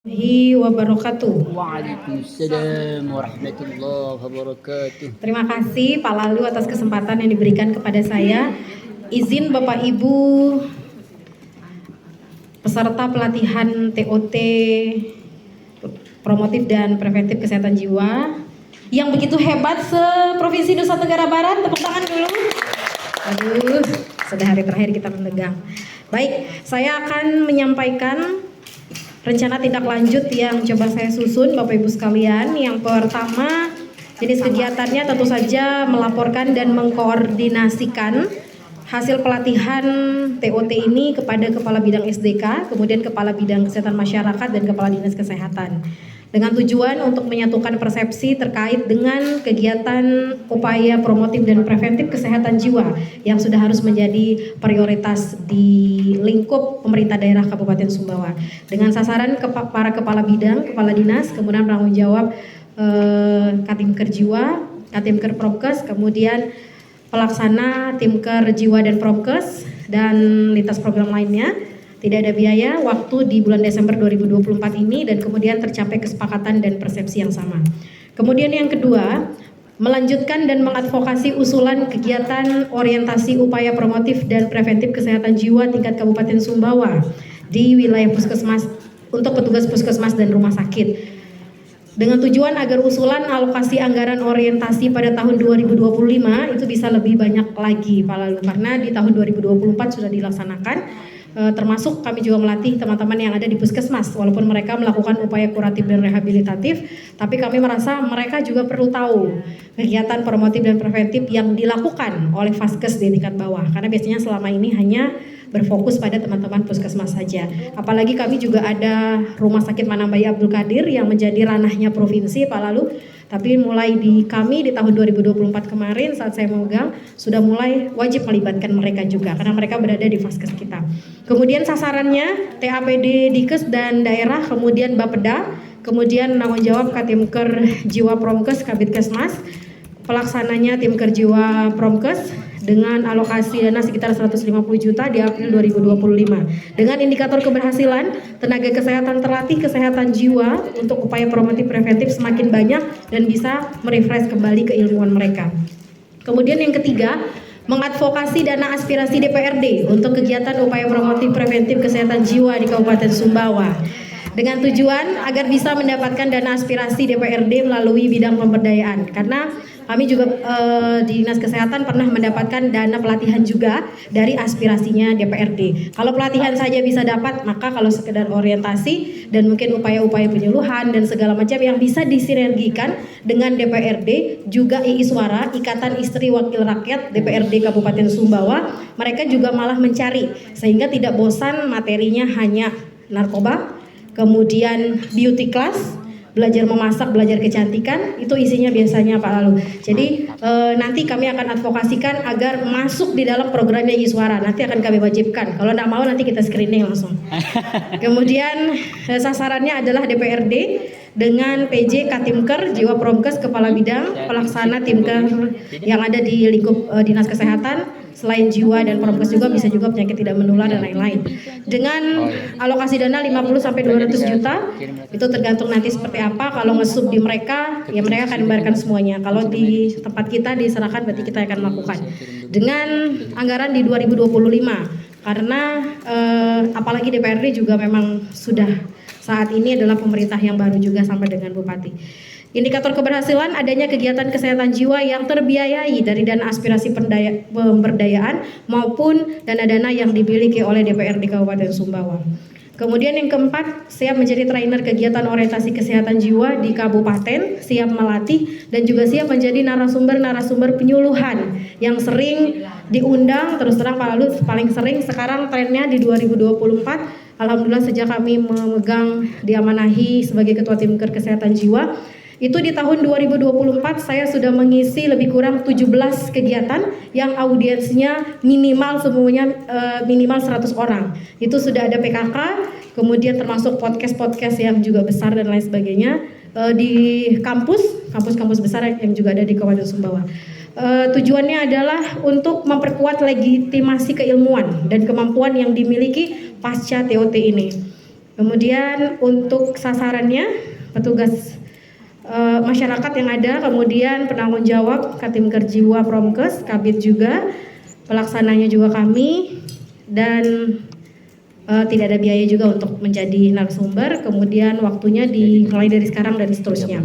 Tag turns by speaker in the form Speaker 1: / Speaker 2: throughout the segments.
Speaker 1: Wabarakatuh.
Speaker 2: Waalaikumsalam warahmatullahi wabarakatuh.
Speaker 1: Terima kasih Pak Lalu atas kesempatan yang diberikan kepada saya. Izin Bapak Ibu peserta pelatihan TOT promotif dan preventif kesehatan jiwa yang begitu hebat se-Provinsi Nusa Tenggara Barat. Tepuk tangan dulu. Aduh, sudah hari terakhir kita menegang. Baik, saya akan menyampaikan rencana tindak lanjut yang coba saya susun Bapak Ibu sekalian. Yang pertama, jenis kegiatannya tentu saja melaporkan dan mengkoordinasikan hasil pelatihan TOT ini kepada Kepala Bidang SDK, kemudian Kepala Bidang Kesehatan Masyarakat dan Kepala Dinas Kesehatan. Dengan tujuan untuk menyatukan persepsi terkait dengan kegiatan upaya promotif dan preventif kesehatan jiwa yang sudah harus menjadi prioritas di lingkup pemerintah daerah Kabupaten Sumbawa. Dengan sasaran para kepala bidang, kepala dinas, kemudian penanggung jawab Katimker Jiwa, Katimker Promkes, kemudian pelaksana Timker Jiwa dan Promkes, dan lintas program lainnya. Tidak ada biaya, waktu di bulan Desember 2024 ini, dan kemudian tercapai kesepakatan dan persepsi yang sama. Kemudian yang kedua, melanjutkan dan mengadvokasi usulan kegiatan orientasi upaya promotif dan preventif kesehatan jiwa tingkat Kabupaten Sumbawa di wilayah puskesmas untuk petugas puskesmas dan rumah sakit. Dengan tujuan agar usulan alokasi anggaran orientasi pada tahun 2025 itu bisa lebih banyak lagi Pak Lalu, karena di tahun 2024 sudah dilaksanakan. Termasuk kami juga melatih teman-teman yang ada di puskesmas, walaupun mereka melakukan upaya kuratif dan rehabilitatif, tapi kami merasa mereka juga perlu tahu kegiatan promotif dan preventif yang dilakukan oleh Vaskes di tingkat bawah, karena biasanya selama ini hanya berfokus pada teman-teman puskesmas saja. Apalagi kami juga ada Rumah Sakit Manambayi Abdul Qadir yang menjadi ranahnya provinsi Pak Lalu. Tapi mulai di kami di tahun 2024 kemarin saat saya memegang sudah mulai wajib melibatkan mereka juga karena mereka berada di Vaskes kita. Kemudian sasarannya TAPD Dikes dan daerah, kemudian Bapeda, kemudian penanggung jawab Katimker Jiwa Promkes Kabitkesmas, pelaksananya Timker Jiwa Promkes dengan alokasi dana sekitar 150 juta di April 2025. Dengan indikator keberhasilan, tenaga kesehatan terlatih kesehatan jiwa untuk upaya promotif preventif semakin banyak dan bisa merefresh kembali keilmuan mereka. Kemudian yang ketiga, mengadvokasi dana aspirasi DPRD untuk kegiatan upaya promotif preventif kesehatan jiwa di Kabupaten Sumbawa. Dengan tujuan agar bisa mendapatkan dana aspirasi DPRD melalui bidang pemberdayaan, karena kami juga di Dinas Kesehatan pernah mendapatkan dana pelatihan juga dari aspirasinya DPRD. Kalau pelatihan saja bisa dapat, maka kalau sekedar orientasi dan mungkin upaya-upaya penyuluhan dan segala macam yang bisa disinergikan dengan DPRD, juga II Suara, Ikatan Istri Wakil Rakyat DPRD Kabupaten Sumbawa, mereka juga malah mencari sehingga tidak bosan materinya hanya narkoba, kemudian beauty class, belajar memasak, belajar kecantikan, itu isinya biasanya Pak Lalu. Jadi nanti kami akan advokasikan agar masuk di dalam programnya Iswara. Nanti akan kami wajibkan. Kalau tidak mau nanti kita screening langsung. Kemudian sasarannya adalah DPRD dengan PJ Katimker Jiwa Promkes Kepala Bidang, pelaksana Timker yang ada di lingkup Dinas Kesehatan. Selain jiwa dan promkes juga bisa juga penyakit tidak menular dan lain-lain. Dengan alokasi dana 50-200 juta, itu tergantung nanti seperti apa. Kalau ngesub di mereka, ya mereka akan membayarkan semuanya. Kalau di tempat kita diserahkan, berarti kita akan melakukan. Dengan anggaran di 2025, karena apalagi DPRD juga memang sudah saat ini adalah pemerintah yang baru juga sama dengan Bupati. Indikator keberhasilan adanya kegiatan kesehatan jiwa yang terbiayai dari dana aspirasi pemberdayaan maupun dana-dana yang dimiliki oleh DPRD Kabupaten Sumbawa. Kemudian yang keempat, siap menjadi trainer kegiatan orientasi kesehatan jiwa di kabupaten, siap melatih dan juga siap menjadi narasumber penyuluhan yang sering diundang. Terus terang Pak Lalu paling sering sekarang trennya di 2024. Alhamdulillah sejak kami memegang diamanahi sebagai Ketua Timker Kesehatan Jiwa, itu di tahun 2024 saya sudah mengisi lebih kurang 17 kegiatan yang audiensnya minimal semuanya minimal 100 orang. Itu sudah ada PKK, kemudian termasuk podcast yang juga besar dan lain sebagainya di kampus besar yang juga ada di Kabupaten Sumbawa. Tujuannya adalah untuk memperkuat legitimasi keilmuan dan kemampuan yang dimiliki pasca TOT ini. Kemudian untuk sasarannya petugas masyarakat yang ada, kemudian penanggung jawab Katimker Jiwa Promkes, Kabid juga, pelaksananya juga kami, dan tidak ada biaya juga untuk menjadi narasumber. Kemudian waktunya dimulai dari sekarang dan seterusnya.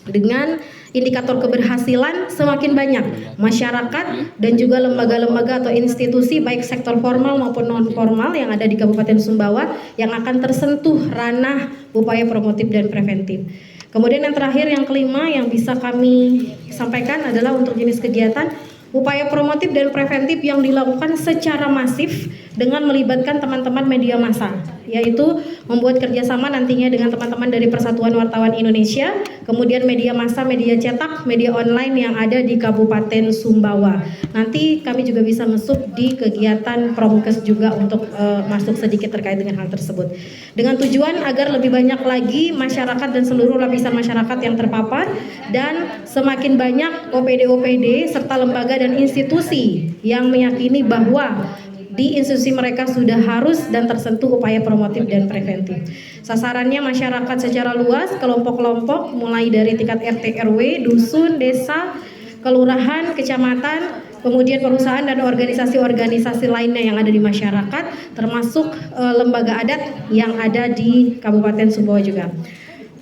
Speaker 1: Dengan indikator keberhasilan semakin banyak masyarakat dan juga lembaga-lembaga atau institusi baik sektor formal maupun non formal yang ada di Kabupaten Sumbawa yang akan tersentuh ranah upaya promotif dan preventif. Kemudian yang terakhir, yang kelima yang bisa kami sampaikan adalah untuk jenis kegiatan upaya promotif dan preventif yang dilakukan secara masif dengan melibatkan teman-teman media massa, yaitu membuat kerjasama nantinya dengan teman-teman dari Persatuan Wartawan Indonesia, kemudian media massa, media cetak, media online yang ada di Kabupaten Sumbawa. Nanti kami juga bisa masuk di kegiatan Promkes juga untuk masuk sedikit terkait dengan hal tersebut. Dengan tujuan agar lebih banyak lagi masyarakat dan seluruh lapisan masyarakat yang terpapar dan semakin banyak OPD-OPD serta lembaga dan institusi yang meyakini bahwa di institusi mereka sudah harus dan tersentuh upaya promotif dan preventif. Sasarannya masyarakat secara luas, kelompok-kelompok mulai dari tingkat RT RW, dusun, desa, kelurahan, kecamatan, kemudian perusahaan dan organisasi-organisasi lainnya yang ada di masyarakat, termasuk lembaga adat yang ada di Kabupaten Sumbawa juga.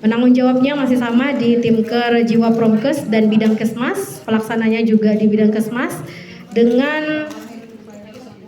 Speaker 1: Penanggung jawabnya masih sama di Timker Jiwa Promkes dan bidang Kesmas, pelaksananya juga di bidang Kesmas dengan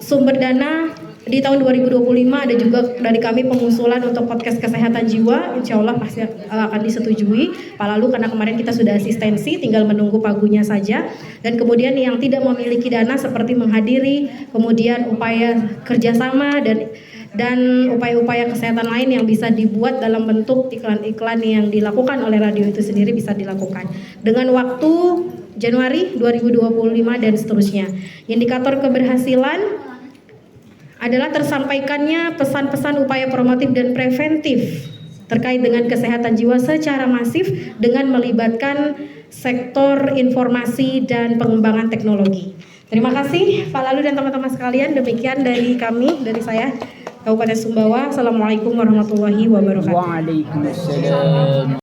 Speaker 1: sumber dana di tahun 2025 ada juga dari kami pengusulan untuk podcast kesehatan jiwa, insya Allah pasti akan disetujui Pak Lalu karena kemarin kita sudah asistensi, tinggal menunggu pagunya saja. Dan kemudian yang tidak memiliki dana seperti menghadiri, kemudian upaya kerjasama dan upaya-upaya kesehatan lain yang bisa dibuat dalam bentuk iklan-iklan yang dilakukan oleh radio itu sendiri bisa dilakukan dengan waktu Januari 2025 dan seterusnya. Indikator keberhasilan adalah tersampaikannya pesan-pesan upaya promotif dan preventif terkait dengan kesehatan jiwa secara masif dengan melibatkan sektor informasi dan pengembangan teknologi. Terima kasih Pak Lalu dan teman-teman sekalian, demikian dari kami, dari saya Kabupaten Sumbawa. Assalamualaikum warahmatullahi wabarakatuh.
Speaker 2: Waalaikumsalam.